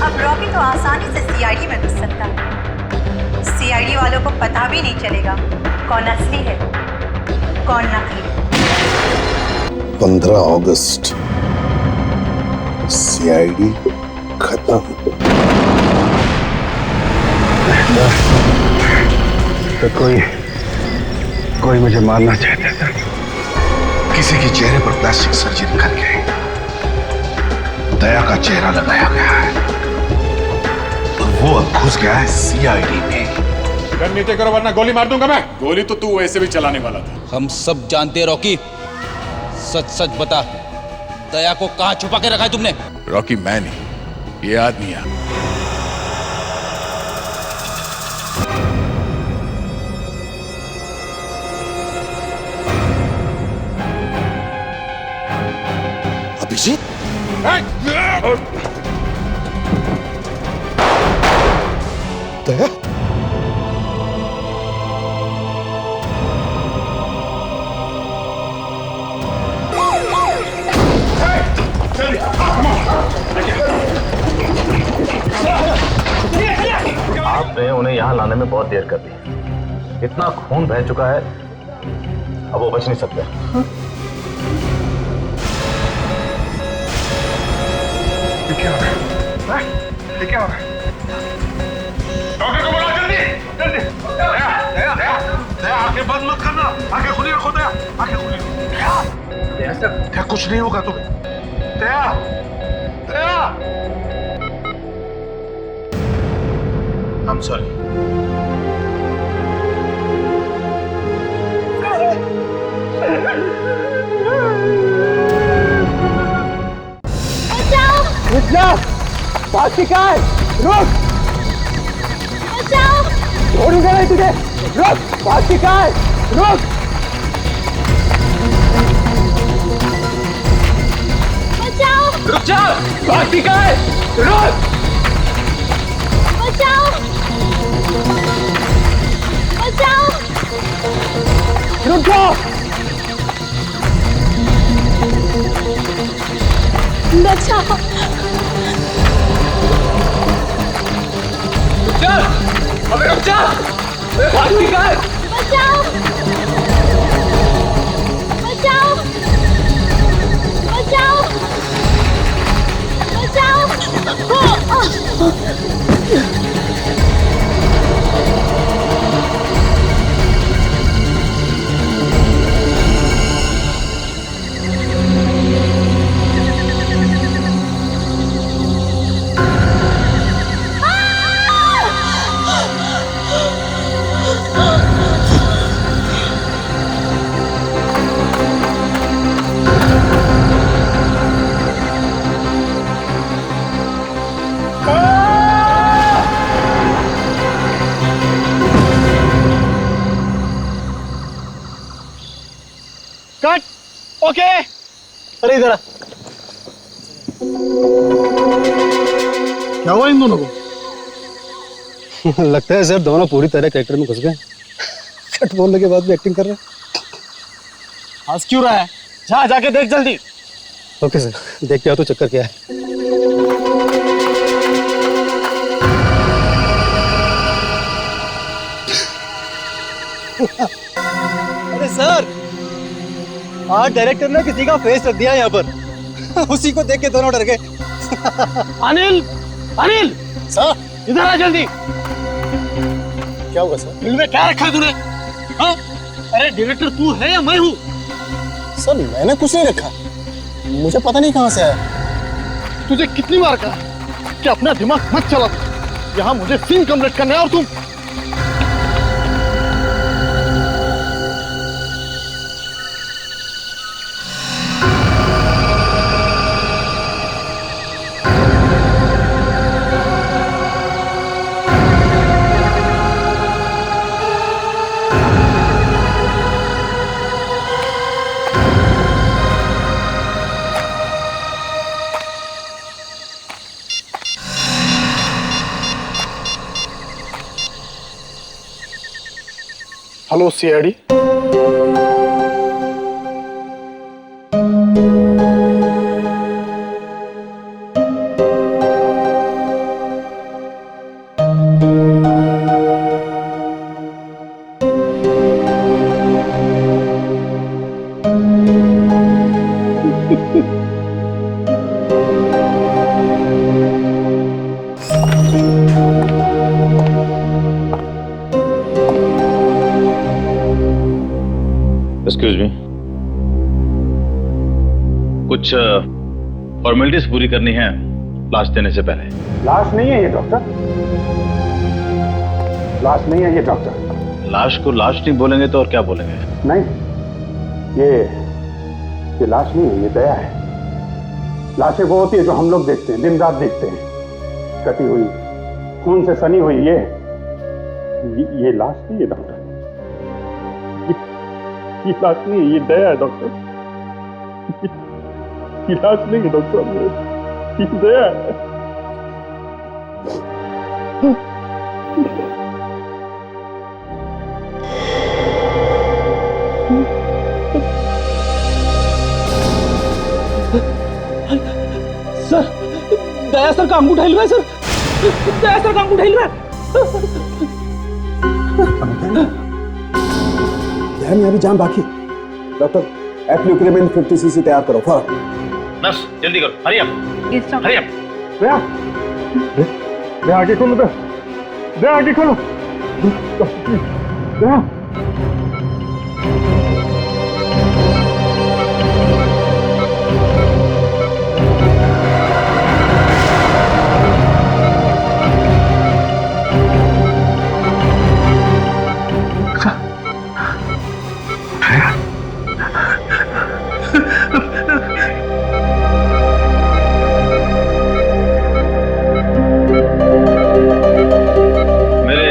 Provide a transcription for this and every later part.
अब रॉकी तो आसानी से सीआईडी में घुस सकता है। सीआईडी वालों को पता भी नहीं चलेगा कौन असली है कौन नकली। 15 अगस्त सीआईडी खत्म। तो कोई मुझे मारना चाहता था। किसी के चेहरे पर प्लास्टिक सर्जरी करके दया का चेहरा लगाया गया है और वो अब घुस गया है सीआईडी में। नीचे करो वरना गोली मार दूंगा मैं। गोली तो तू वैसे भी चलाने वाला था। हम सब जानते हैं रॉकी, सच सच बता, दया को कहां छुपा के रखा है तुमने? रॉकी मैं नहीं, ये आदमी है। अभिजीत, दया, आपने उन्हें यहाँ लाने में बहुत देर कर दी। इतना खून बह चुका है, अब वो बच नहीं सकते। ये क्या हो रहा है? ये क्या हो रहा है? डॉक्टर को बुलाओ जल्दी, जल्दी। दया, आंखें बंद मत करना, आंखें खुली रखो दया, आंखें खुली रखो। दया, कुछ नहीं होगा तुम्हें। दया, दया। I'm sorry. रुक जा, बाकी का है, रुक। बचाओ। छोड़ूंगा नहीं तुझे, रुक, बाकी का है, रुक। बचाओ। रुक जा, बाकी का है, रुक। बचाओ। बचाओ। रुक जाओ। बचाओ। रुक जा, अबे रुक जा, भागी का है। बचाओ। बचाओ। बचाओ। बचाओ। Cut, okay. अरे इधर क्या हुआ इन दोनों को? लगता है सर दोनों पूरी तरह कैरेक्टर में घुस गए। कट बोलने के बाद भी एक्टिंग कर रहे हैं। हंस क्यों रहा है? जा जाके देख जल्दी। ओके सर, देख के आओ तो चक्कर क्या है। अरे सर, आज डायरेक्टर ने किसी का फेस रख दिया यहाँ पर। उसी को देख के दोनों डर गए। अनिल, अनिल सर, इधर आ जल्दी। क्या हुआ सर? फिल्म में क्या रखा है तूने? हाँ? अरे डायरेक्टर तू है या मैं हूँ? सर मैंने कुछ नहीं रखा, मुझे पता नहीं कहाँ से आया। तुझे कितनी बार कहा कि अपना दिमाग मत चला। यहाँ मुझे सीन कंप्लीट करना है और तुम हेलो सीआईडी। फॉर्मेलिटीज पूरी करनी है लाश देने से पहले। लाश नहीं है ये डॉक्टर, लाश नहीं है ये डॉक्टर। लाश को लाश नहीं बोलेंगे तो और क्या बोलेंगे? नहीं, ये लाश नहीं है, ये दया है। लाशें वो होती है जो हम लोग देखते हैं, दिन रात देखते हैं, कटी हुई, खून से सनी हुई। ये लाश नहीं है डॉक्टर, ये लाश नहीं है, ये दया है डॉक्टर। ये लाश नहीं है डॉक्टर, ये दया है। सर, दया सर का अंगूठा हिल रहा है सर, दया सर का अंगूठा हिल रहा है। दया में अभी जान बाकी। डॉक्टर एप्लिक्रेमेंट 50 सीसी तैयार करो फौरन। नर्स जल्दी करो, हरी अप, हरी अप। दया, दया आगे खोलो, दया आगे खोलो, दया। मेरे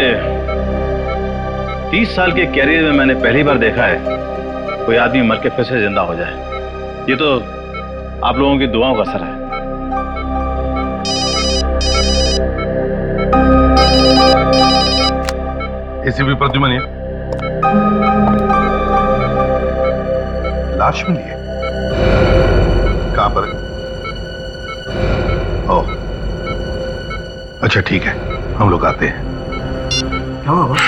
30 साल के कैरियर में मैंने पहली बार देखा है कोई आदमी मर के फिर से जिंदा हो जाए। ये तो आप लोगों की दुआओं का असर है। एसीपी प्रद्युमन है। लाश मिली है? कहां पर? ओह, अच्छा ठीक है, हम लोग आते हैं। क्या हुआ बस?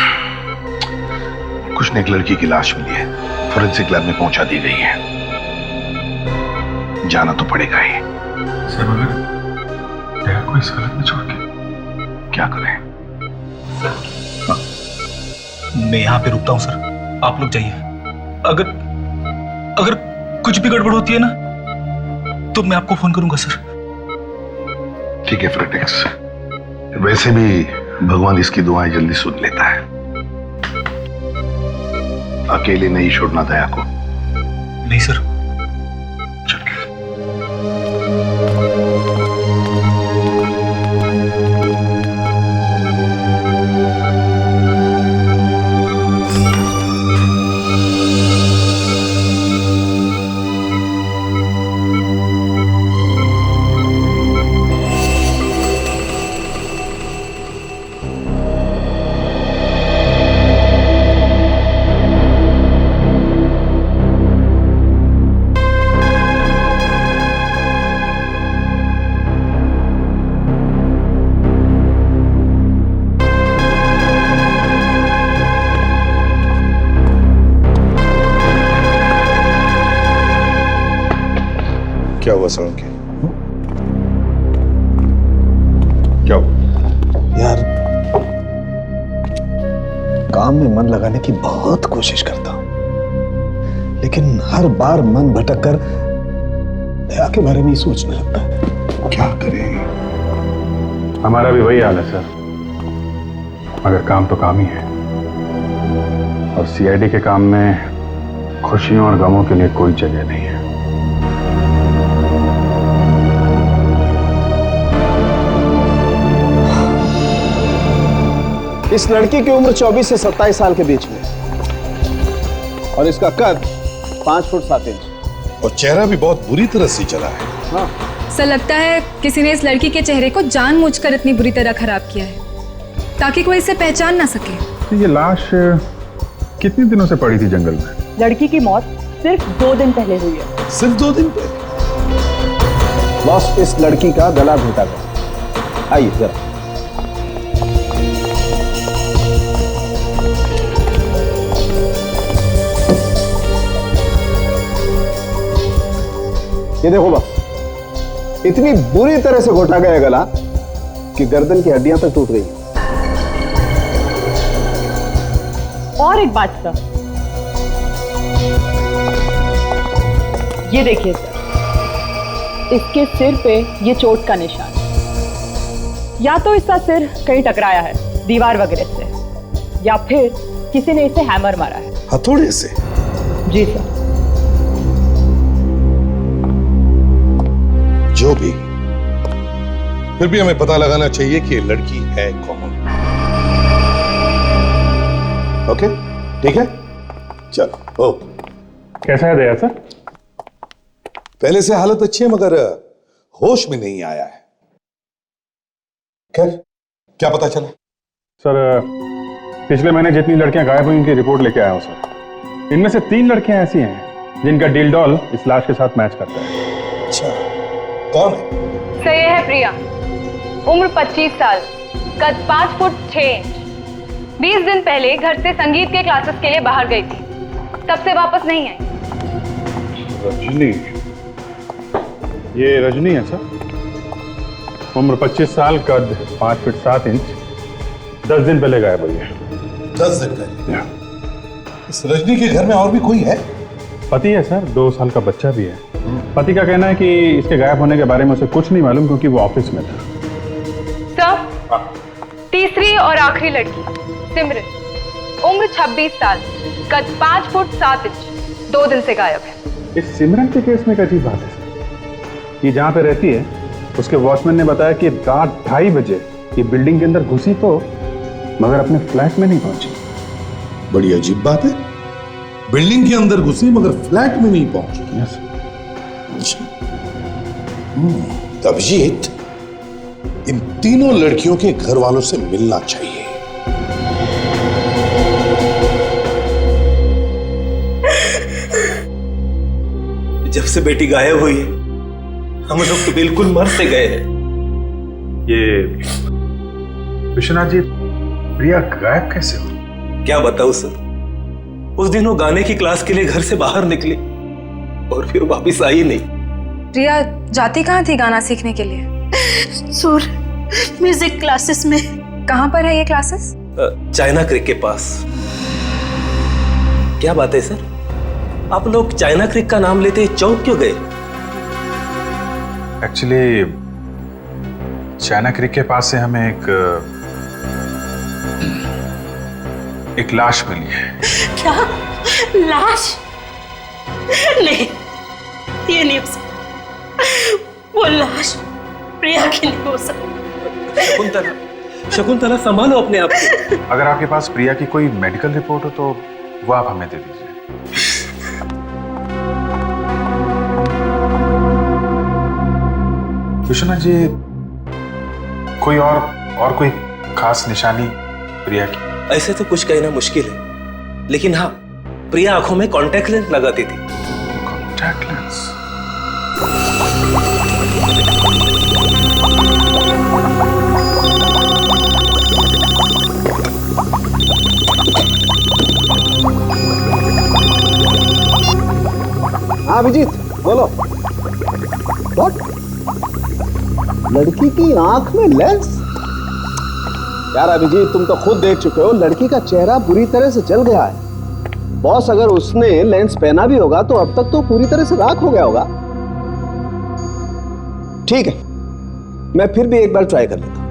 कुछ ने एक लड़की की लाश मिली है, फोरेंसिक लैब में पहुंचा दी गई है। जाना तो पड़ेगा ही। सर मगर दया को इस हालत में छोड़ के क्या करें? मैं यहाँ पे रुकता हूँ सर, आप लोग जाइए। अगर कुछ भी गड़बड़ होती है ना तो मैं आपको फोन करूंगा सर। ठीक है फ्रेटेक्स, वैसे भी भगवान इसकी दुआएं जल्दी सुन लेता है। अकेले नहीं छोड़ना दया को। नहीं सर। चल के। क्या हुआ सड़क के? क्या हुआ? यार काम में मन लगाने की बहुत कोशिश करता हूं, लेकिन हर बार मन भटक कर दया के बारे में ही सोचने लगता है। क्या करें? हमारा भी वही हाल है सर, मगर काम तो काम ही है, और सीआईडी के काम में खुशियों और गमों के लिए कोई जगह नहीं है। इस लड़की की उम्र 24 से 27 साल के बीच में और इसका कद 5 फुट 7 इंच और चेहरा भी बहुत बुरी तरह से चला है। हाँ। सर लगता है किसी ने इस लड़की के चेहरे को जानबूझकर इतनी बुरी तरह खराब किया है ताकि कोई इसे पहचान ना सके। तो ये लाश कितने दिनों से पड़ी थी जंगल में? लड़की की मौत सिर्फ 2 दिन पहले हुई है। सिर्फ 2 दिन पहले? बॉस, इस लड़की का गला घोटा गया। आइए जरा। ये देखो बस, इतनी बुरी तरह से घोटा गया गला कि गर्दन की हड्डियां तक टूट गई। और एक बात सर, ये देखिए सर, इसके सिर पे ये चोट का निशान, या तो इसका सिर कहीं टकराया है दीवार वगैरह से, या फिर किसी ने इसे हैमर मारा है। हथौड़े से? जी सर। जो भी, फिर भी हमें पता लगाना चाहिए कि ये लड़की है कौन। ओके, ठीक है, चलो। ओ, कैसा है दया सर? पहले से हालत अच्छी है मगर होश में नहीं आया है। खैर, क्या पता चला? सर, पिछले महीने जितनी लड़कियां गायब हुई उनकी रिपोर्ट लेके आया हूं सर। इनमें से 3 लड़कियां ऐसी हैं जिनका डील इस लाश के साथ मैच करता है। अच्छा, कौन है? सर ये है प्रिया, उम्र 25 साल, कद 5 फुट 6 इंच। 20 दिन पहले घर से संगीत के क्लासेस के लिए बाहर गई थी, तब से वापस नहीं आई। रजनी, ये रजनी है सर। उम्र 25 साल, कद 5 फुट 7 इंच, 10 दिन पहले गायब हुई है। 10 दिन पहले? इस रजनी के घर में और भी कोई है? पति है सर, 2 साल का बच्चा भी है। पति का कहना है कि इसके गायब होने के बारे में उसे कुछ नहीं मालूम क्योंकि वो ऑफिस में था। सर, तीसरी और आखिरी लड़की सिमरन, उम्र 26 साल, कद 5 फुट 7 इंच, 2 दिन से गायब है। इस सिमरन के केस में एक अजीब बात है सर। ये जहाँ पे रहती है उसके वॉचमैन ने बताया कि रात 2:30 बजे ये बिल्डिंग के अंदर घुसी तो, मगर अपने फ्लैट में नहीं पहुंची। बड़ी अजीब बात है, बिल्डिंग के अंदर घुसी मगर फ्लैट में नहीं पहुंची। यस। अभिजीत, इन तीनों लड़कियों के घर वालों से मिलना चाहिए। जब से बेटी गायब हुई है हम लोग तो बिल्कुल मर से गए हैं। ये विश्वनाथ जी, प्रिया गायब कैसे हुई? क्या बताऊं सर, उस दिन वो गाने की क्लास के लिए घर से बाहर निकली और फिर वापस आई नहीं। प्रिया जाती कहाँ थी गाना सीखने के लिए? सुर म्यूजिक क्लासेस में। कहाँ पर है ये क्लासेस? चाइना क्रिक के पास। क्या बात है सर, आप लोग चाइना क्रिक का नाम लेते चौंक क्यों गए? एक्चुअली चाइना क्रिक के पास से हमें एक लाश मिली है। क्या? लाश? नहीं, ये नहीं हो सकता। वो लाश प्रिया की नहीं हो सकती। शकुंतला संभालो अपने आप को। अगर आपके पास प्रिया की कोई मेडिकल रिपोर्ट हो तो वो आप हमें दे दीजिए। विश्वनाथ जी, कोई और कोई खास निशानी प्रिया की? ऐसे तो कुछ कहना मुश्किल है, लेकिन हाँ, प्रिया आंखों में कॉन्टैक्ट लेंस लगाती थी। Contact lens? हाँ अभिजीत, बोलो। व्हाट? लड़की की आंख में लेंस? यार अभिजीत, तुम तो खुद देख चुके हो, लड़की का चेहरा बुरी तरह से जल गया है। बॉस, अगर उसने लेंस पहना भी होगा तो अब तक तो पूरी तरह से राख हो गया होगा। ठीक है, मैं फिर भी एक बार ट्राई कर लेता हूं।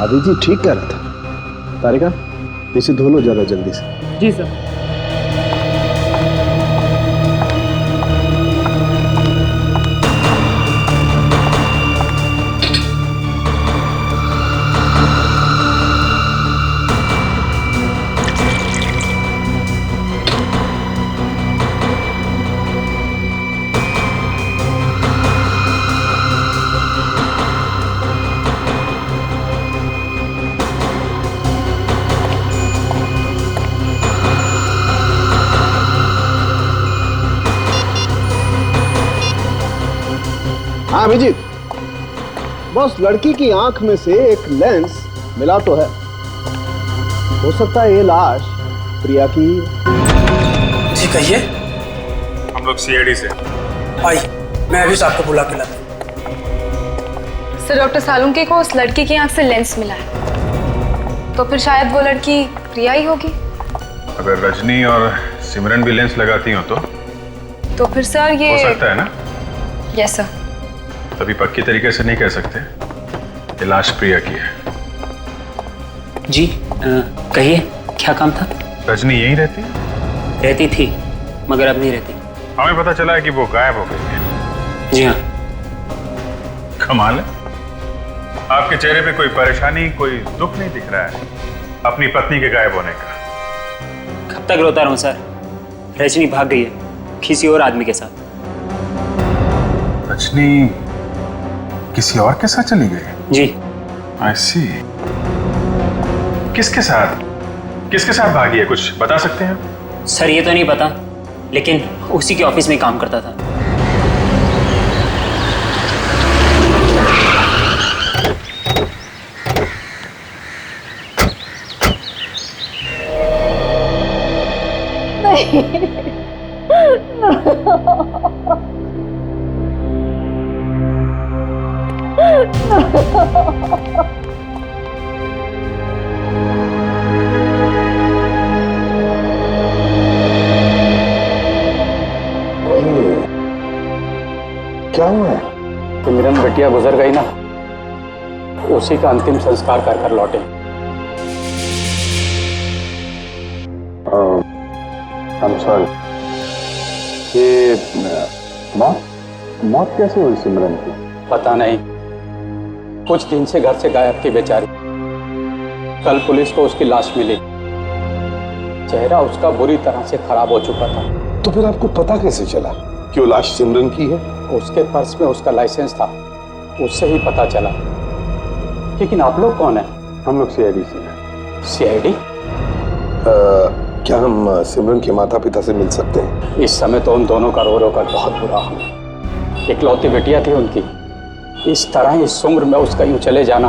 अभिजीत ठीक कह रहा था। तारिका, इसे धो लो जरा जल्दी से। जी सर। हाँ अभिजीत, बस लड़की की आंख में से एक लेंस मिला तो है। हो सकता है ये लाश प्रिया की। जी कहिए। हम लोग सीआईडी से। आई, मैं अभी आपको बुला के लाता हूँ। सर, डॉक्टर सालुंके को उस लड़की की आंख से लेंस मिला है, तो फिर शायद वो लड़की प्रिया ही होगी। अगर रजनी और सिमरन भी लेंस लगाती हो तो फिर सर ये हो सकता है ना? Yes sir. तभी पक्की तरीके से नहीं कह सकते ये लाश प्रिया की है। जी कहिए, क्या काम था? रजनी यहीं रहती है? रहती थी, मगर अब नहीं रहती। हमें पता चला है कि वो गायब हो गई है। जी हाँ। कमाल है, आपके चेहरे पे कोई परेशानी, कोई दुख नहीं दिख रहा है अपनी पत्नी के गायब होने का। कब तक रोता रहूं सर? रजनी भाग गई है किसी और आदमी के साथ। रजनी किसी और के साथ चली गई? जी। आई सी। किसके साथ? किसके साथ भागी है, कुछ बता सकते हैं? सर ये तो नहीं पता, लेकिन उसी के ऑफिस में काम करता था। क्या हुआ है? सिमरन बिटिया गुजर गई ना, उसी का अंतिम संस्कार कर कर लौटे। I'm sorry। ये मौत कैसे हुई सिमरन की? पता नहीं, कुछ दिन से घर से गायब थी बेचारी। कल पुलिस को उसकी लाश मिली, चेहरा उसका बुरी तरह से खराब हो चुका था। तो फिर आपको पता कैसे चला कि वो लाश सिमरन की है? उसके पर्स में उसका लाइसेंस था, उससे ही पता चला। लेकिन आप लोग कौन है? हम लोग सीआईडी से हैं। सीआईडी? क्या हम सिमरन के माता पिता से मिल सकते हैं? इस समय तो उन दोनों का रो रो कर बहुत बुरा हाल है। इकलौती बेटिया थी उनकी, इस तरह इस उम्र में उसका यूं चले जाना,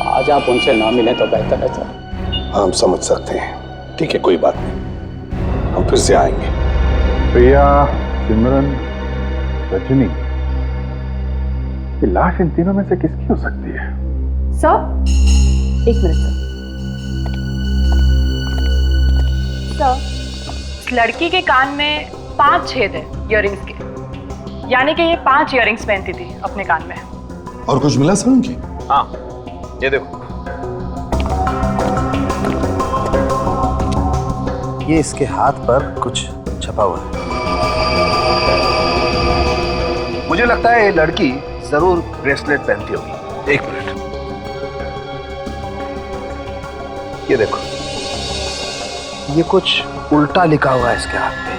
आज आप उनसे ना मिलें तो बेहतर है सर। हम समझ सकते हैं, ठीक है, कोई बात नहीं, हम फिर से आएंगे। प्रिया, सिमरन, रजनी, ये लाश इन तीनों में से किसकी हो सकती है? सर, एक मिनट सर। इस लड़की के कान में 5 छेद है इयररिंग्स के, यानी कि ये 5 इयररिंग्स पहनती थी अपने कान में। और कुछ मिला सर उनकी? हाँ, ये देखो, ये इसके हाथ पर कुछ छपा हुआ है। मुझे लगता है ये लड़की जरूर ब्रेसलेट पहनती होगी। एक मिनट, ये देखो, ये कुछ उल्टा लिखा हुआ है इसके हाथ पे।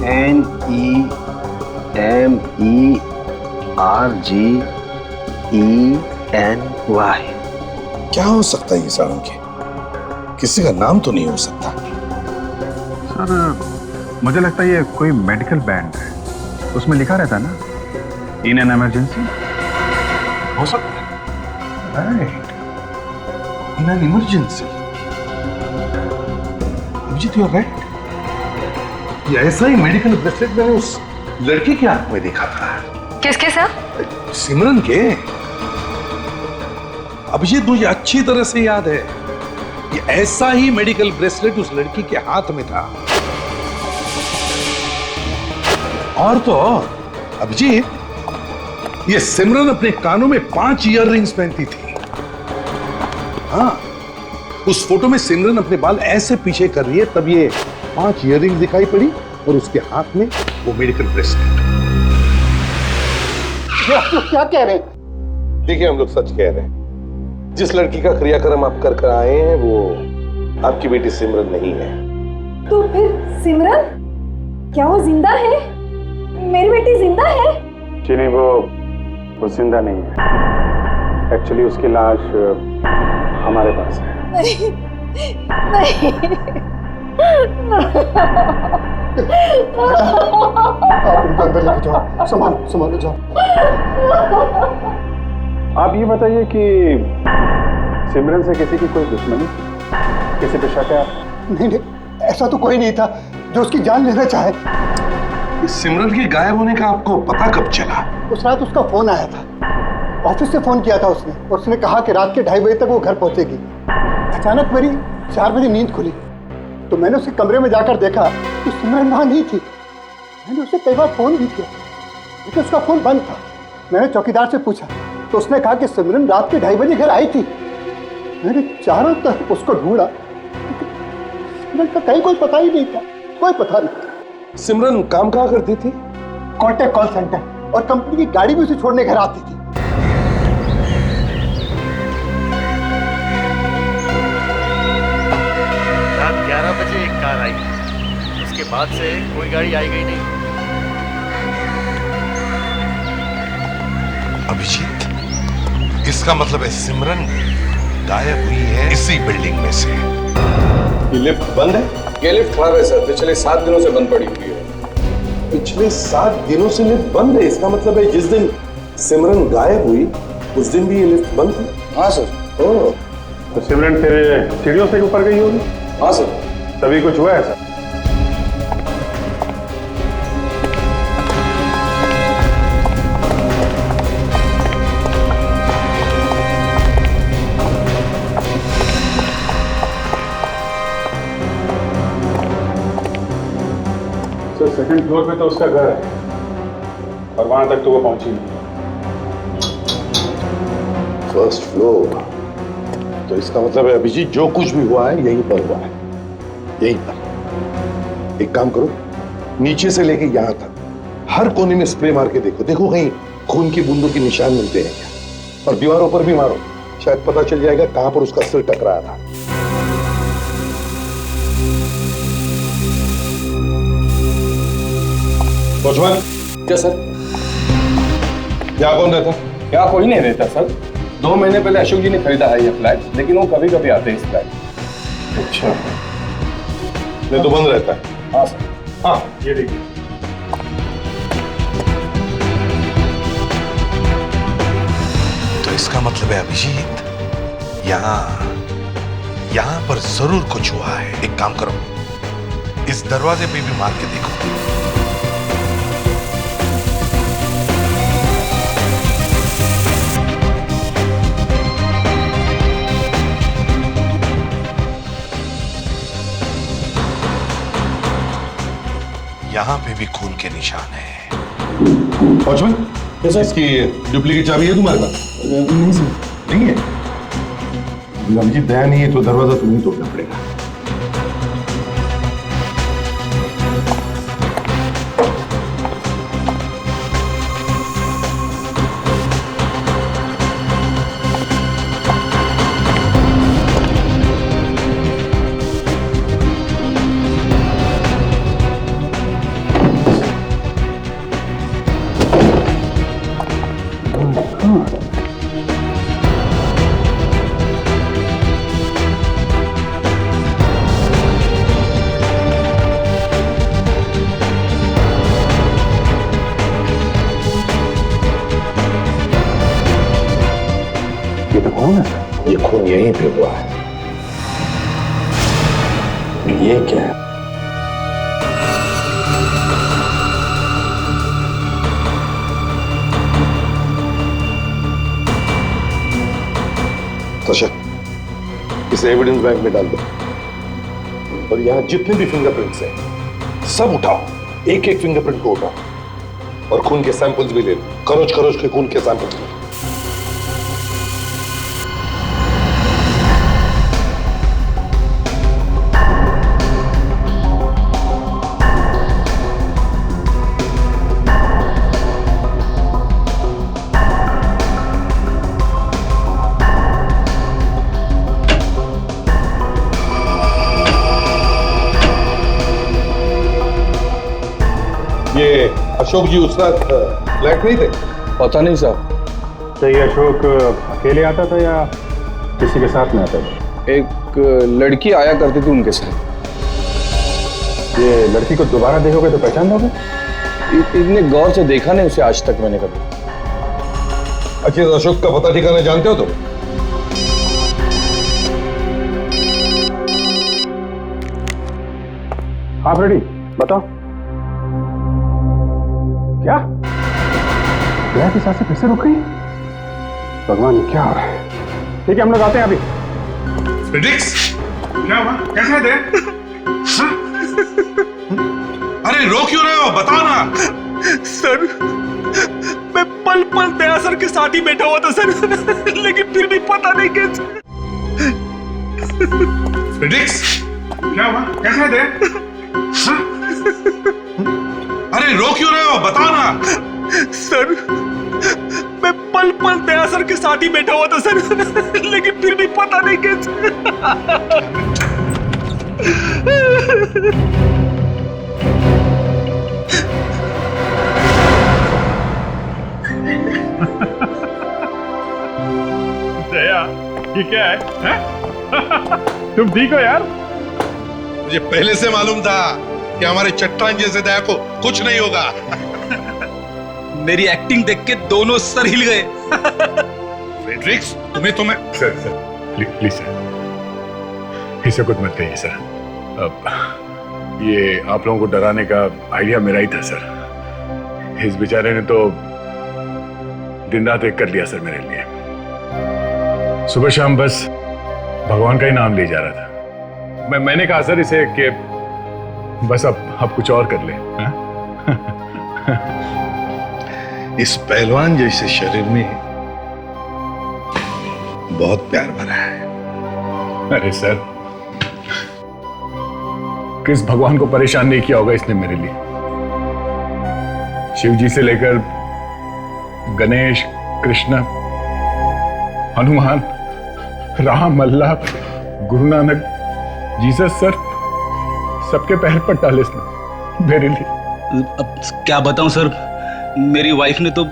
NEMERGENY। क्या हो सकता है ये सालुंके? किसी का नाम तो नहीं हो सकता। सर, मुझे लगता है ये कोई मेडिकल बैंड है, उसमें लिखा रहता है ना, इन एन इमरजेंसी। हो सकता है, right, in an emergency. Abhijit, you are right. ये ऐसा ही मेडिकल ब्रेसलेट मैंने उस लड़के के हाथ में देखा था। किसके सर? सिमरन के। अभिजीत, मुझे अच्छी तरह से याद है, ये ऐसा ही मेडिकल ब्रेसलेट उस लड़की के हाथ में था। और तो और अभिजीत, ये सिमरन अपने कानों में 5 इयररिंग्स पहनती थी। हाँ, उस फोटो में सिमरन अपने बाल ऐसे पीछे कर रही है, तब ये 5 इयररिंग्स दिखाई पड़ी और उसके हाथ में वो मेडिकल ब्रेसलेट। आप लोग क्या कह रहे हैं? देखिए, हम लोग सच कह रहे हैं। जिस लड़की का क्रियाक्रम आप कर कर आए हैं, वो आपकी बेटी सिमरन नहीं है। तो फिर सिमरन, क्या वो जिंदा है? मेरी बेटी जिंदा है? जी नहीं, वो जिंदा नहीं है। एक्चुअली उसकी लाश हमारे पास है। नहीं, नहीं। आप उनको अंदर लेके जाओ, संभालो जाओ। आप ये बताइए कि सिमरन से किसी की कोई दुश्मनी, किसी पे शक है आप? नहीं नहीं, ऐसा तो कोई नहीं था जो उसकी जान लेना चाहे। इस सिमरन के गायब होने का आपको पता कब चला? उस रात उसका फोन आया था, ऑफिस से फोन किया था उसने, और उसने कहा कि रात के 2:30 बजे तक वो घर पहुंचेगी। अचानक मेरी 4 बजे नींद खुली तो मैंने उसके कमरे में जाकर देखा तो सिमरन वहां नहीं थी। मैंने उसे कई बार फोन भी किया लेकिन उसका फोन बंद था। मैंने चौकीदार से पूछा तो उसने कहा कि सिमरन रात के 2:30 बजे घर आई थी। मैंने चारों तरफ उसको ढूंढा, सिमरन का कहीं कोई पता ही नहीं था, कोई पता नहीं। सिमरन काम कहाँ करती थी? कॉन्टैक्ट कॉल सेंटर, और कंपनी की गाड़ी भी उसे छोड़ने घर आती थी। रात 11 बजे एक कार आई, उसके बाद से कोई गाड़ी आई गई नहीं। अभिजीत, इसका मतलब है सिमरन गायब हुई है इसी बिल्डिंग में से। ये लिफ्ट बंद है? ये लिफ्ट खराब है सर, पिछले 7 दिनों से बंद पड़ी हुई है। पिछले 7 दिनों से लिफ्ट बंद है? इसका मतलब है जिस दिन सिमरन गायब हुई उस दिन भी ये लिफ्ट बंद थी? हाँ सर। ओह, तो सिमरन फिर सीढ़ियों से ऊपर गई होगी? हाँ सर। तभी कुछ हुआ है सर? सर सेकंड फ्लोर पे तो उसका घर है और वहां तक तो वो पहुंची नहीं। फर्स्ट फ्लोर, तो इसका मतलब है अभिजीत जो कुछ भी हुआ है यहीं पर हुआ है, यहीं पर। एक काम करो, नीचे से लेके यहां तक हर कोने में स्प्रे मार के देखो, देखो कहीं खून की बूंदों के निशान मिलते हैं क्या। और दीवारों पर भी मारो, शायद पता चल जाएगा कहां पर उसका सिर टकराया था। पहुंचवान क्या सर? यहाँ कौन रहता? यहाँ कोई नहीं रहता सर। 2 महीने पहले अशोक जी ने खरीदा है ये फ्लैट, लेकिन वो कभी कभी आते हैं इस फ्लैट। अच्छा, ये तो बंद रहता है? हाँ सर। हाँ ये देखिए। तो इसका मतलब है अभिजीत यहाँ पर जरूर कुछ हुआ है। एक काम करो, इस दरवाजे पे भी मार के देखो। यहाँ पे भी खून के निशान है। पहुंचवान, इसकी डुप्लीकेट चाबी है तुम्हारे पास? नहीं सर। नहीं है? अभिजीत दया नहीं है तो दरवाजा तुम्हें तोड़ना पड़ेगा। ये खून यहीं पे हुआ है। ये क्या है? तोशक, इसे एविडेंस बैंक में डाल दो और यहां जितने भी फिंगरप्रिंट्स हैं सब उठाओ, एक एक फिंगरप्रिंट को उठाओ और खून के सैंपल्स भी ले लो, खरोच खरोच के खून के सैंपल्स लो। ये अशोक जी उस रात फ्लैट नहीं थे? पता नहीं साहब। तो ये अशोक अकेले आता था या किसी के साथ में आता था? एक लड़की आया करती थी उनके साथ। ये लड़की को दोबारा देखोगे तो पहचान लोगे? इतने गौर से देखा नहीं उसे आज तक मैंने कभी। अच्छा, अशोक का पता ठिकाना जानते हो तुम? हाँ फ्रेडी, बताओ क्या प्रिया की सांसें फिर से रुक गई? भगवान ये क्या हो रहा है? ठीक है, हम लोग आते हैं अभी। फ्रेडरिक्स, क्या हुआ? कैसे है देव? हाँ? अरे रो क्यों रहे हो? बताओ ना। सर, मैं पल पल दया सर के साथ ही बैठा हुआ था सर, लेकिन फिर भी पता नहीं कैसे। फ्रेडरिक्स, क्या हुआ? कैसे है देव? हाँ? अरे रो क्यों रहे हो? बताओ ना। सर, मैं पल पल दया सर के साथ ही बैठा हुआ था सर, लेकिन फिर भी पता नहीं कैसे। दया, ये क्या है? तुम ठीक हो यार? मुझे पहले से मालूम था कि हमारे चट्टान जैसे दया को कुछ नहीं होगा। मेरी एक्टिंग देख के दोनों सर हिल गए। फ्रेडरिक्स, तुम्हें सर प्लीज सर, इसे कुछ मत कहिए सर। अब ये आप लोगों को डराने का आइडिया मेरा ही था सर। इस बेचारे ने तो दिन रात एक कर लिया सर मेरे लिए। सुबह शाम बस भगवान का ही नाम ले जा रहा था। मैंने कहा सर इसे कि बस अब कुछ और कर ले। इस पहलवान जैसे शरीर में बहुत प्यार भरा है। अरे सर, किस भगवान को परेशान नहीं किया होगा इसने मेरे लिए। शिव जी से लेकर गणेश, कृष्ण, हनुमान, राम, अल्लाह, गुरु नानक, जीसस सर, सबके पैर पर डाले इसने मेरे लिए। अब क्या बताऊं सर, मेरी वाइफ ने तो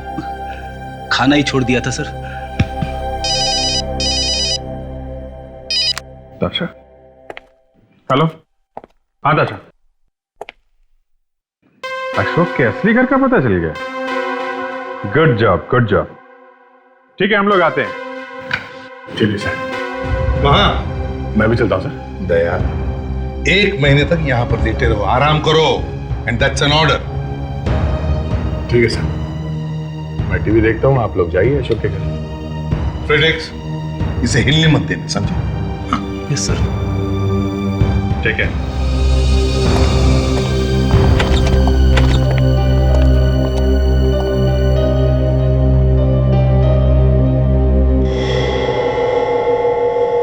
खाना ही छोड़ दिया था सर। दाशा, हेलो। हाँ दाशा, अशोक के असली घर का पता चल गया। Good job, good job. ठीक है, हम लोग आते हैं। चलिए सर। कहाँ? मैं भी चलता हूँ सर। दया, 1 महीने तक यहाँ पर लेटे रहो, आराम करो, एंड दैट्स एन ऑर्डर। ठीक है सर, मैं टीवी देखता हूँ, आप लोग जाइए अशोक के घर। फ्रेडरिक्स, इसे हिलने मत देना, समझे? Yes sir. ठीक है।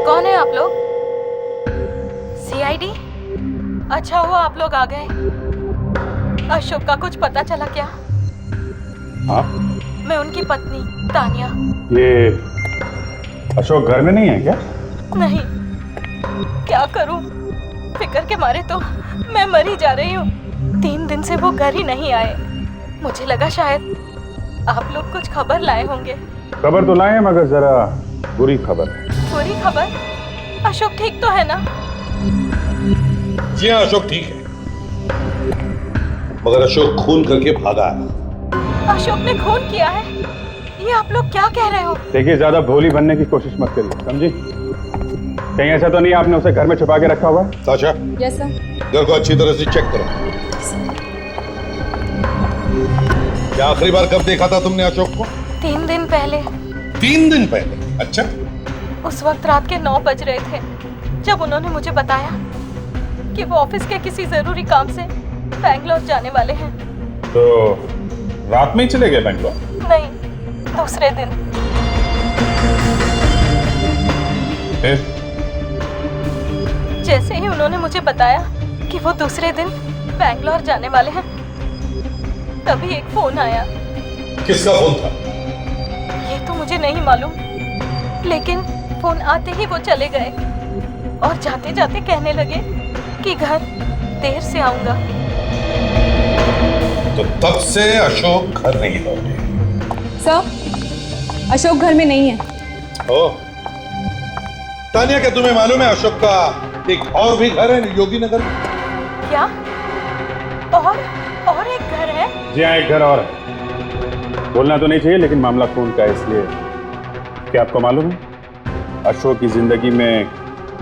कौन है आप लोग? सीआईडी? अच्छा हुआ आप लोग आ गए। अशोक का कुछ पता चला क्या? हाँ? मैं उनकी पत्नी तानिया। ये अशोक घर में नहीं है क्या? नहीं, क्या करूं? फिक्र के मारे तो मैं मर ही जा रही हूँ। 3 दिन से वो घर ही नहीं आए। मुझे लगा शायद आप लोग कुछ खबर लाए होंगे। खबर तो लाए हैं, मगर जरा बुरी खबर है। बुरी खबर? अशोक ठीक तो है ना? जी हाँ, अशोक ठीक है, मगर अशोक खून करके भागा है। अशोक ने खून किया है? ये आप लोग क्या कह रहे हो? देखिए, ज्यादा भोली बनने की कोशिश मत करिए, समझी? कहीं ऐसा तो नहीं आपने उसे घर में छुपा के रखा हुआ है? Sasha, yes sir. घर को अच्छी तरह से चेक करो। क्या आखिरी बार कब देखा था तुमने अशोक को? 3 दिन पहले। 3 दिन पहले? अच्छा। उस वक्त रात के 9 बज रहे थे जब उन्होंने मुझे बताया कि वो ऑफिस के किसी जरूरी काम से बैंगलोर जाने वाले हैं। तो रात में ही चले गए बैंगलोर? नहीं, दूसरे दिन। जैसे ही उन्होंने मुझे बताया कि वो दूसरे दिन बैंगलोर जाने वाले हैं, तभी एक फोन आया। किसका फोन था? ये तो मुझे नहीं मालूम, लेकिन फोन आते ही वो चले गए और जाते जाते कहने लगे कि घर देर से आऊंगा। तो तब से अशोक घर नहीं लौटे। सर, अशोक घर में नहीं है। ओह, तानिया, क्या तुम्हें मालूम है अशोक का एक और भी घर है योगी नगर में? क्या? और एक घर है? जी हाँ, एक घर और है। बोलना तो नहीं चाहिए, लेकिन मामला खून का है, इसलिए। क्या आपको मालूम है अशोक की जिंदगी में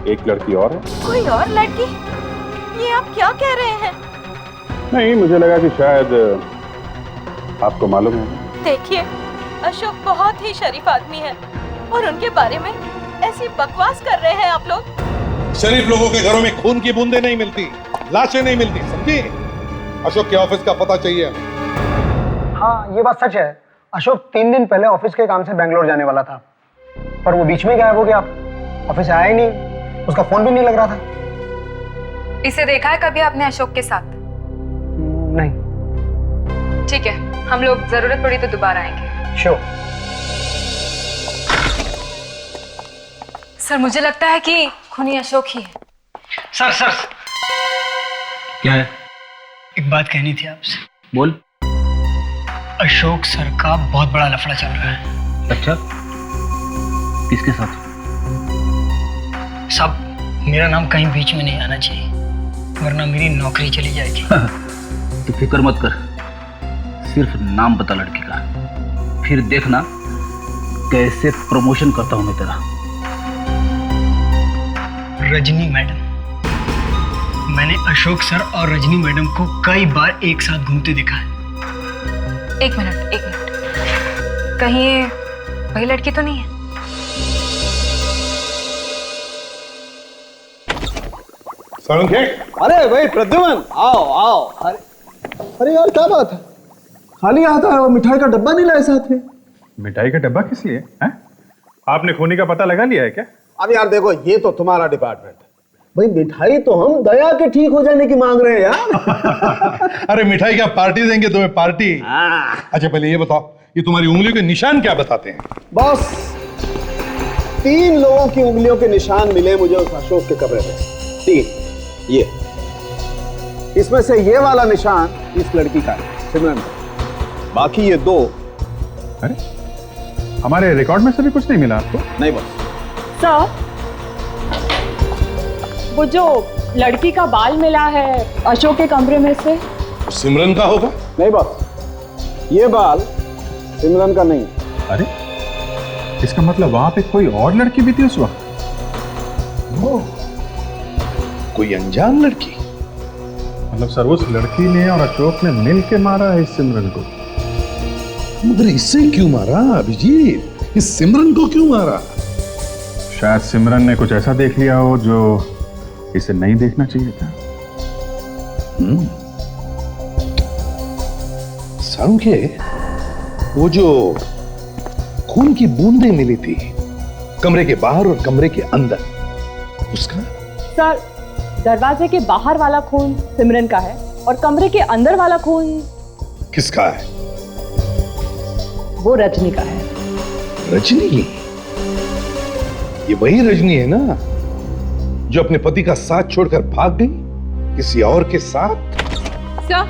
एक लड़की और है? कोई और लड़की? ये आप क्या कह रहे हैं? नहीं, मुझे लगा कि शायद आपको मालूम है। देखिए, अशोक बहुत ही शरीफ आदमी है और उनके बारे में ऐसी बकवास कर रहे हैं आप लोग। शरीफ लोगों के घरों में खून की बूंदें नहीं मिलती, लाशें नहीं मिलती, समझी? अशोक के ऑफिस का पता चाहिए। हाँ, ये बात सच है। अशोक 3 दिन पहले ऑफिस के काम से बेंगलोर जाने वाला था, पर वो बीच में गायब हो गया। ऑफिस आया ही नहीं, उसका फोन भी नहीं लग रहा था। इसे देखा है कभी आपने अशोक के साथ? नहीं। ठीक है, हम लोग जरूरत पड़ी तो दोबारा आएंगे। श्योर। सर, मुझे लगता है कि खूनी अशोक ही है। सर क्या है? एक बात कहनी थी आपसे। बोल। अशोक सर का बहुत बड़ा लफड़ा चल रहा है। अच्छा, किसके साथ? साहब, मेरा नाम कहीं बीच में नहीं आना चाहिए, वरना मेरी नौकरी चली जाएगी। तो फिक्र मत कर, सिर्फ नाम बता लड़की का, फिर देखना कैसे प्रमोशन करता हूं मैं तेरा। रजनी मैडम। मैंने अशोक सर और रजनी मैडम को कई बार एक साथ घूमते देखा है। एक मिनट। कहीं ये वही लड़की तो नहीं है? अरे भाई प्रद्युमन, आओ। अरे यार, क्या बात है? खाली हाथ आया, मिठाई का डब्बा नहीं लाए साथ में? मिठाई का डब्बा किस लिए है? आपने खूनी का पता लगा लिया है क्या? अब यार देखो, ये तो तुम्हारा डिपार्टमेंट है भाई। मिठाई तो हम दया के ठीक हो जाने की मांग रहे हैं यार। अरे मिठाई क्या पार्टी देंगे तुम्हें? पार्टी? अच्छा पहले ये बताओ, ये तुम्हारी उंगलियों के निशान क्या बताते हैं? बॉस, 3 लोगों की उंगलियों के निशान मिले मुझे उस अशोक के कमरे में। 3। ये इसमें से ये वाला निशान इस लड़की का है, सिमरन का। बाकी ये 2। अरे हमारे रिकॉर्ड में से भी कुछ नहीं मिला आपको? नहीं बॉस। सर, वो जो लड़की का बाल मिला है अशोक के कमरे में से, सिमरन का होगा? नहीं बॉस, ये बाल सिमरन का नहीं। अरे इसका मतलब वहां पे कोई और लड़की भी थी उस वक्त? कोई अनजान लड़की? मतलब सर, उस लड़की ने और अशोक ने मिल के मारा है इस सिमरन को? मगर इससे क्यों मारा अभिजीत? इस सिमरन को क्यों मारा? शायद सिमरन ने कुछ ऐसा देख लिया हो जो इसे नहीं देखना चाहिए था। सारुंखे, वो जो खून की बूंदें मिली थी कमरे के बाहर और कमरे के अंदर, उसका? सर, दरवाजे के बाहर वाला खून सिमरन का है और कमरे के अंदर वाला खून किसका है? वो रजनी का है। रजनी? ये वही रजनी है ना जो अपने पति का साथ छोड़कर भाग गई किसी और के साथ? सर,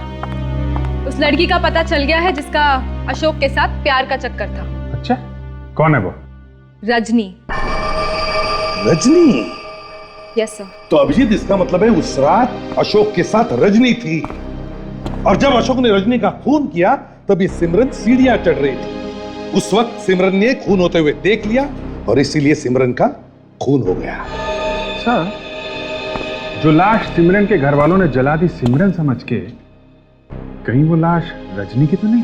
उस लड़की का पता चल गया है जिसका अशोक के साथ प्यार का चक्कर था। अच्छा, कौन है वो? रजनी। रजनी? Yes sir. तो अभिजीत, इसका मतलब है उस रात अशोक के साथ रजनी थी, और जब अशोक ने रजनी का खून किया तब ये सिमरन सीढ़ियां चढ़ रही थी। उस वक्त सिमरन ने खून होते हुए देख लिया और इसीलिए सिमरन का खून हो गया। सर, जो लाश सिमरन के घर वालों ने जला दी सिमरन समझ के, कहीं वो लाश रजनी की तो नहीं?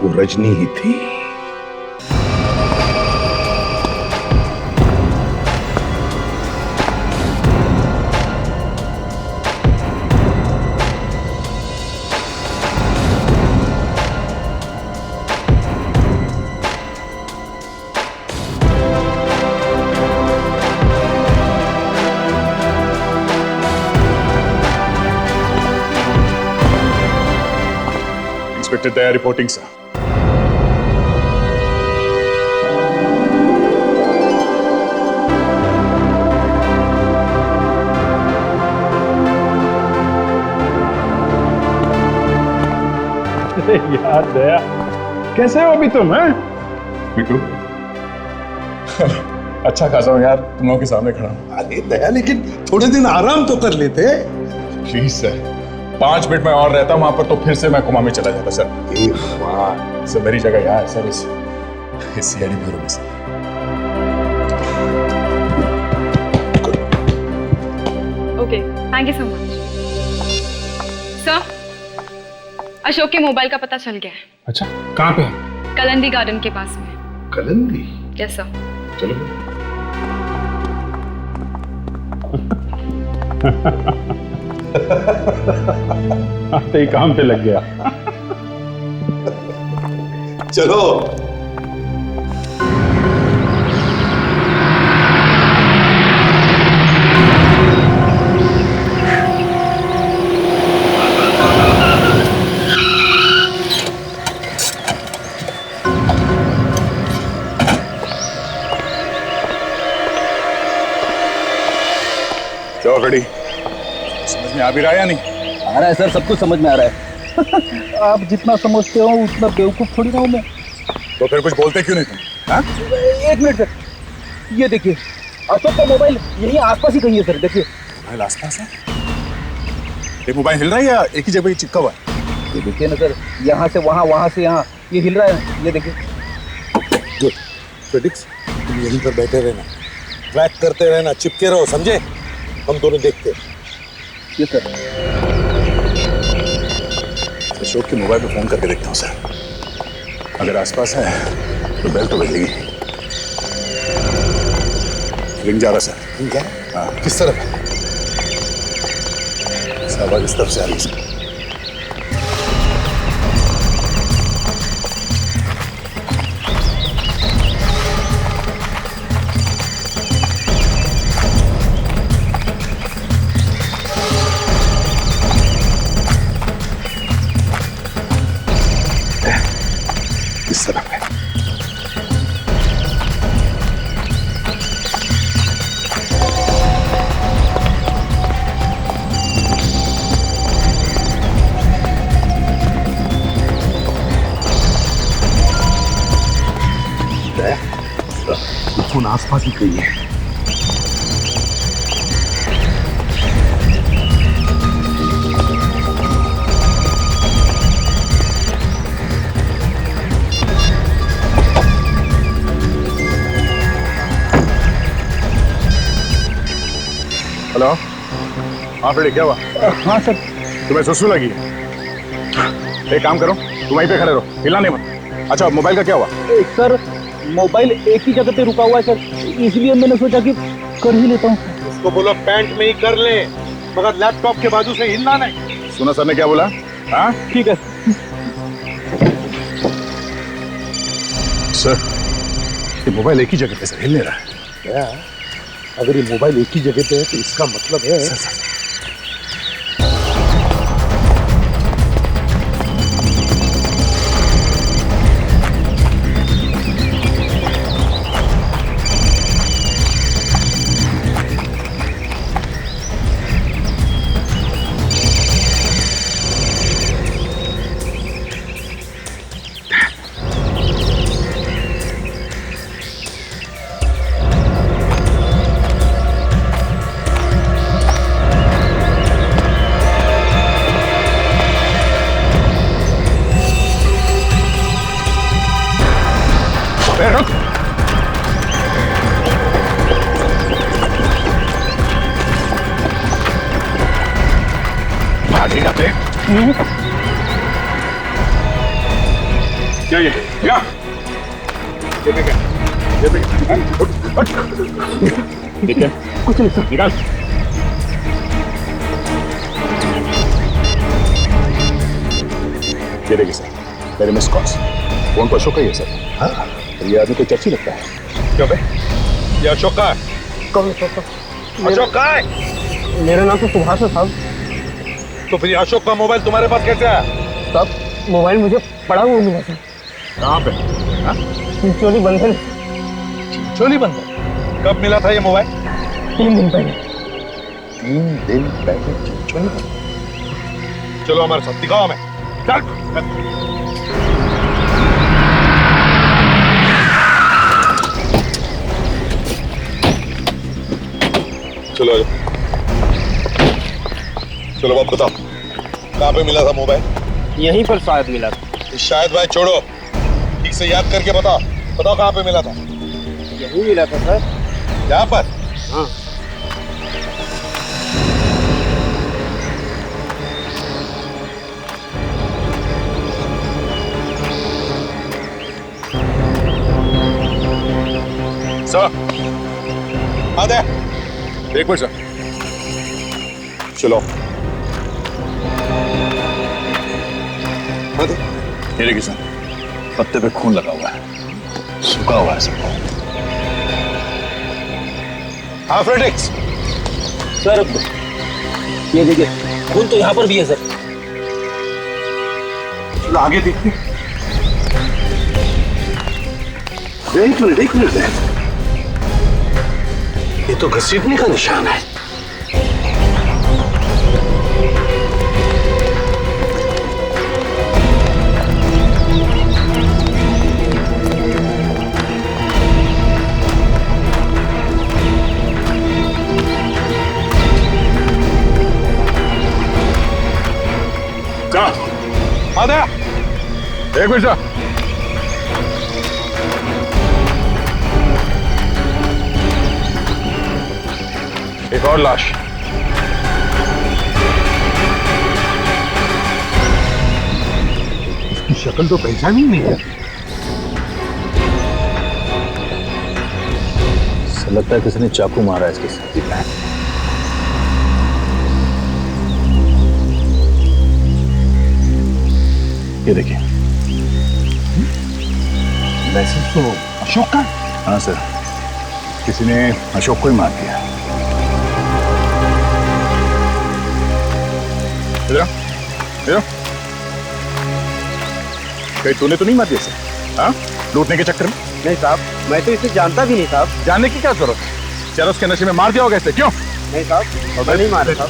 वो रजनी ही थी। इंस्पेक्टर दया रिपोर्टिंग सर। यार दया, कैसे हो अभी तुम? हैं बिट्टू? अच्छा खासा हूं यार, तुम लोगों के सामने खड़ा हूं। अरे दया, लेकिन थोड़े दिन आराम तो कर लेते। प्लीज सर, 5 मिनट में और रहता वहां पर तो फिर से मैं कोमा में चला जाता सर। सर मेरी जगह यहाँ है सर, इस सीआईडी ब्यूरो में sir. Okay, thank you so much. Sir, Ashok के मोबाइल का पता चल गया है। अच्छा, कहाँ पे है? कलंदी गार्डन के पास में। कलंदी? Yes sir. चलो। तो ये काम पे लग गया। चलो। क्यों खड़ी? समझ में आ भी रहा है या नहीं? आ रहा है सर, सब कुछ समझ में आ रहा है। आप जितना समझते हो उतना बेवकूफ थोड़ी ना हूं मैं। तो फिर कुछ बोलते क्यों नहीं तुम? हाँ? एक मिनट सर, ये देखिए अशोक का मोबाइल यही आसपास ही कहीं है सर, देखिए। मोबाइल आसपास है? ये मोबाइल हिल रहा है या एक ही जगह चिपका हुआ है? ये देखिए ना सर, यहाँ से वहाँ से यहाँ, ये हिल रहा है, ये देखिए। गुड। फेडिक्स, तुम यहीं पर बैठे रहना, ट्रैक करते रहना, चिपके रहो, समझे? हम दोनों देखते हैं। ये सर। अशोक के मोबाइल पे फोन करके देखता हूँ सर। अगर आसपास है तो बेल तो बजेगी। रिंग जा रहा सर। रिंग जा? हाँ। किस तरफ है? आवाज इस तरफ से आ रही है सर। किस तरफ है? फोन आसपास ही कहीं है। हेलो, हाँ फ्रेडी, क्या हुआ? हाँ सर। तुम्हें सुसु लगी है? एक काम करो, तुम वहीं पे खड़े रहो, हिलना नहीं मत। अच्छा, मोबाइल का क्या हुआ? सर, मोबाइल एक ही जगह पे रुका हुआ है सर, इसलिए मैंने सोचा कि कर ही लेता हूँ। उसको बोलो पैंट में ही कर ले, मगर लैपटॉप के बाजू से हिलना नहीं। सुना सर ने क्या बोला? हाँ ठीक है सर। ये मोबाइल एक ही जगह पे सर हिल नहीं रहा है। क्या? अगर ये मोबाइल एक ही जगह पे है तो इसका मतलब है सर, सर। क्या ये? क्या? ये ठीक है, कुछ नहीं सर। निकाल। ये देखिए सर, मेरे मिस कॉल्स। फोन तो अशोक का ही है सर। हाँ, ये आदमी कोई चर्ची लगता है। क्यों भाई? ये अशोक का है। कौन अशोक? अशोक का है? मेरा नाम तो सुभाष है साहब। तो फिर अशोक का मोबाइल तुम्हारे पास कैसे आया? साहब, मोबाइल मुझे पड़ा हुआ मिला सर। कहाँ पे? चिंचोली बंधन। चिंचोली बंधन? कब मिला था ये मोबाइल? 3 दिन पहले। 3 दिन पहले चिंचोली बंधन? चलो हमारे साथ, दिखाओ हमें। चल। चलो चलो बात बताओ, कहाँ पे मिला था मोबाइल? यहीं पर शायद मिला था। शायद भाई छोड़ो, ठीक से याद करके बताओ, बताओ कहाँ पे मिला था? यहीं मिला था सर। यहाँ पर? हाँ। आदे एक मिनट सर, चलो ये देखिए सर, पत्ते पे खून लगा हुआ है, सूखा हुआ है सब। हाँ फ्रेडिक्स सर ये देखिए खून तो यहाँ पर भी है सर। चलो आगे देखते हैं। एक मिनट ये तो घसीटने का निशान है। आदे एक मिनट सर, एक और लाश। इसकी शक्ल तो पहचान ही नहीं है। लगता है किसी ने चाकू मारा है इसके साथ। ये देखिए, मैसेज तो अशोक का है। हाँ सर, किसी ने अशोक को ही मार दिया। इधर कहीं तूने तो नहीं मार दिया इसे? हाँ, लूटने के चक्कर में? नहीं साहब, मैं तो इसे जानता भी नहीं साहब। जानने की क्या जरूरत? चरस के नशे में मार दिया होगा इसे, क्यों? नहीं साहब, मैं नहीं मारा साहब।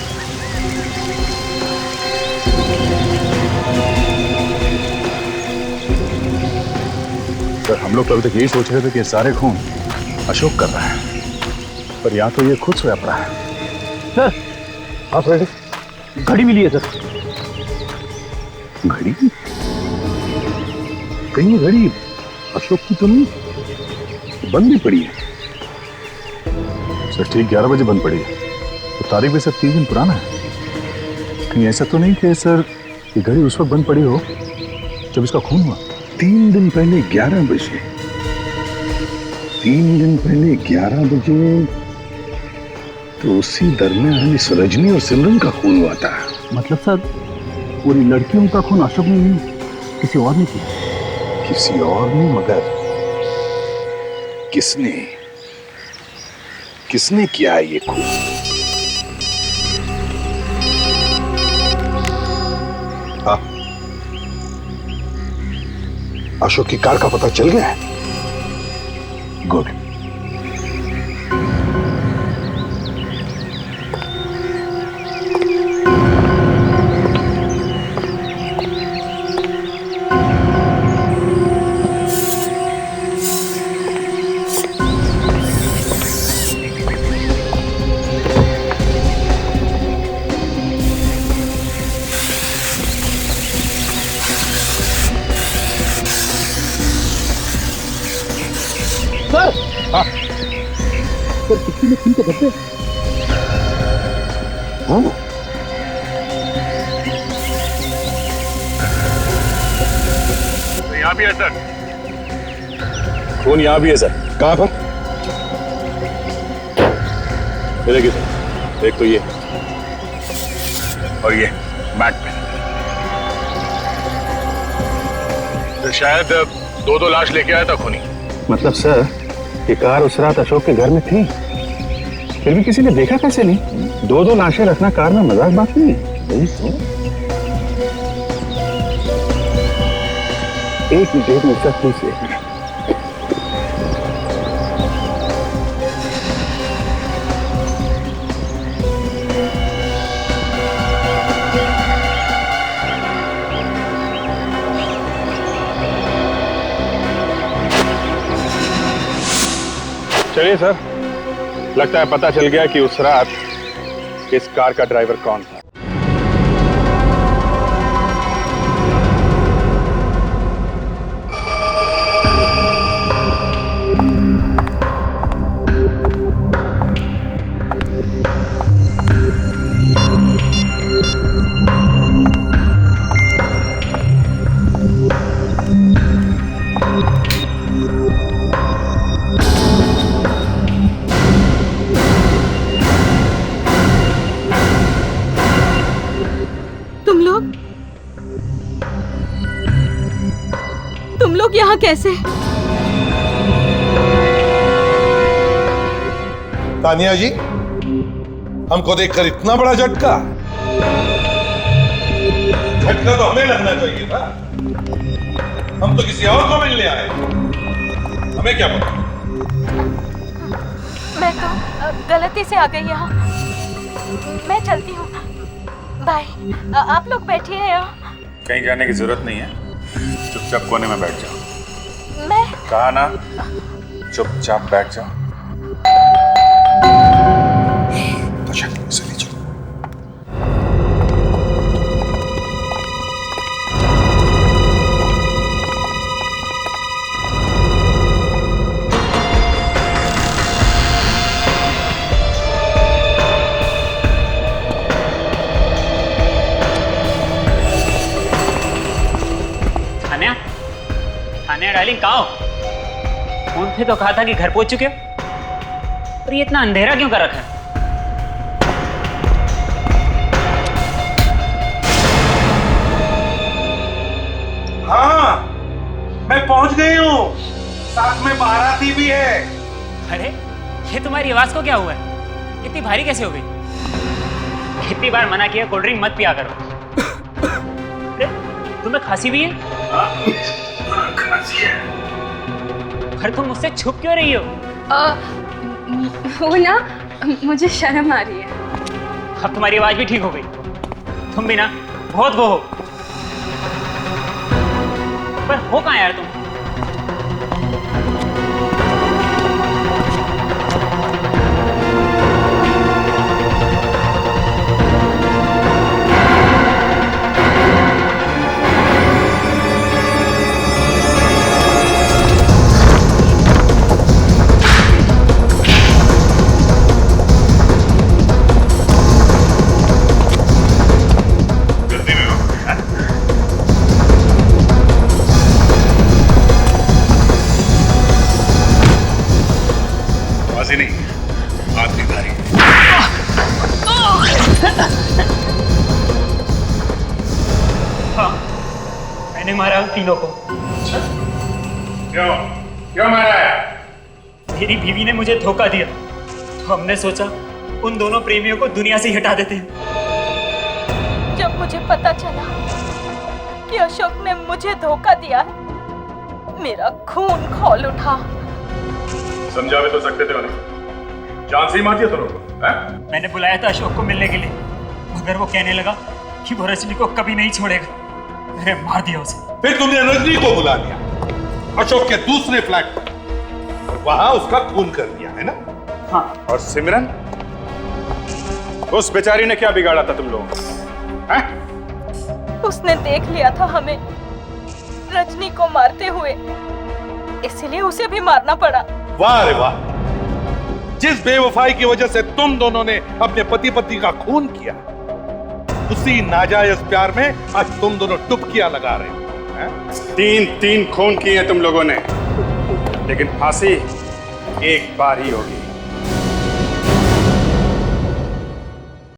सर हम लोग तो अभी तक यही सोच रहे थे कि ये सारे खून अशोक कर रहा है, पर या तो ये खुद सोया पड़ा है। सर हाँ फ्रेडी, घड़ी मिली है सर। घड़ी? कहीं ये घड़ी अशोक की तो नहीं? बंद भी पड़ी है। सर ठीक 11 बजे बंद पड़ी है, तो तारीख भी सर 3 दिन पुराना है। कहीं ऐसा तो नहीं कि सर ये घड़ी उस वक्त बंद पड़ी हो जब इसका खून हुआ? 3 दिन पहले 11 बजे? 3 दिन पहले 11 बजे तो उसी दरमियान इस रजनी और सिमरन का खून हुआ था। मतलब सर पूरी लड़कियों का खून अशोक ने नहीं, किसी और ने किया? किसी और ने, मगर किसने किया है ये खून? हाँ, अशोक की कार का पता चल गया है? गुड। सर किसी ने खून के धब्बे? हाँ? तो यहाँ भी है सर, खून यहाँ भी है सर। कहाँ पर? ये देखिए सर, एक तो ये और ये बैक पे। तो शायद 2 लाश लेके आया था खूनी। मतलब सर ये कार उस रात अशोक के घर में थी, फिर भी किसी ने देखा कैसे नहीं? 2 लाशें रखना कार में मजाक बात नहीं है। एक मिनट सर प्लीज। चलिए सर, लगता है पता चल गया कि उस रात इस कार का ड्राइवर कौन था। लोग यहाँ कैसे? तानिया जी, हमको देखकर इतना बड़ा झटका? झटका तो हमें लगना चाहिए था। हम तो किसी और को मिलने आए, हमें क्या पता? मैं तो गलती से आ गई यहाँ। मैं चलती हूँ। बाय। आप लोग बैठिए यहाँ। कहीं जाने की जरूरत नहीं है, चुपचाप कोने में बैठ जाओ। मैं कहा ना, चुपचाप बैठ जाओ। चलिए चलो। डार्लिंग कहाँ हो? फोन पे तो कहा था कि घर पहुंच चुके हो, पर ये इतना अंधेरा क्यों कर रखा है? हाँ, मैं पहुंच गई हूँ, साथ में बाराती भी है। अरे ये तुम्हारी आवाज को क्या हुआ है? इतनी भारी कैसे हो गई? कितनी बार मना किया कोल्ड ड्रिंक मत पिया करो। अरे तुम्हें खांसी भी है? खांसी है। पर तुम मुझसे छुप क्यों रही हो? वो ना, मुझे शर्म आ रही है। अब तुम्हारी आवाज भी ठीक हो गई। तुम भी ना बहुत वो हो। पर हो कहाँ यार तुम? मैंने मारा उन तीनों को। क्यों मारा है? मेरी बीवी ने मुझे धोखा दिया, तो हमने सोचा उन दोनों प्रेमियों को दुनिया से हटा देते हैं। जब मुझे पता चला कि अशोक ने मुझे धोखा दिया है, मेरा खून खौल उठा। समझा भी तो सकते थे उन्हें, जान से ही मार दिया दोनों को। मैंने बुलाया था अशोक को मिलने के लिए, मगर वो कहने लगा कि वो रजनी को कभी नहीं छोड़ेगा। मैंने मार दिया उसे। फिर तुमने रजनी को बुला लिया अशोक के दूसरे फ्लैट पर, वहां उसका खून कर दिया है ना? हाँ। और सिमरन, उस बेचारी ने क्या बिगाड़ा था तुम लोगों को? उसने देख लिया था हमें रजनी को मारते हुए, इसलिए उसे भी मारना पड़ा। वाह रे वाह, जिस बेवफाई की वजह से तुम दोनों ने अपने पति पत्नी का खून किया, उसी नाजायज प्यार में आज तुम दोनों डुबकियां लगा रहे हो। तीन खून किए तुम लोगों ने, लेकिन फांसी एक बार ही होगी।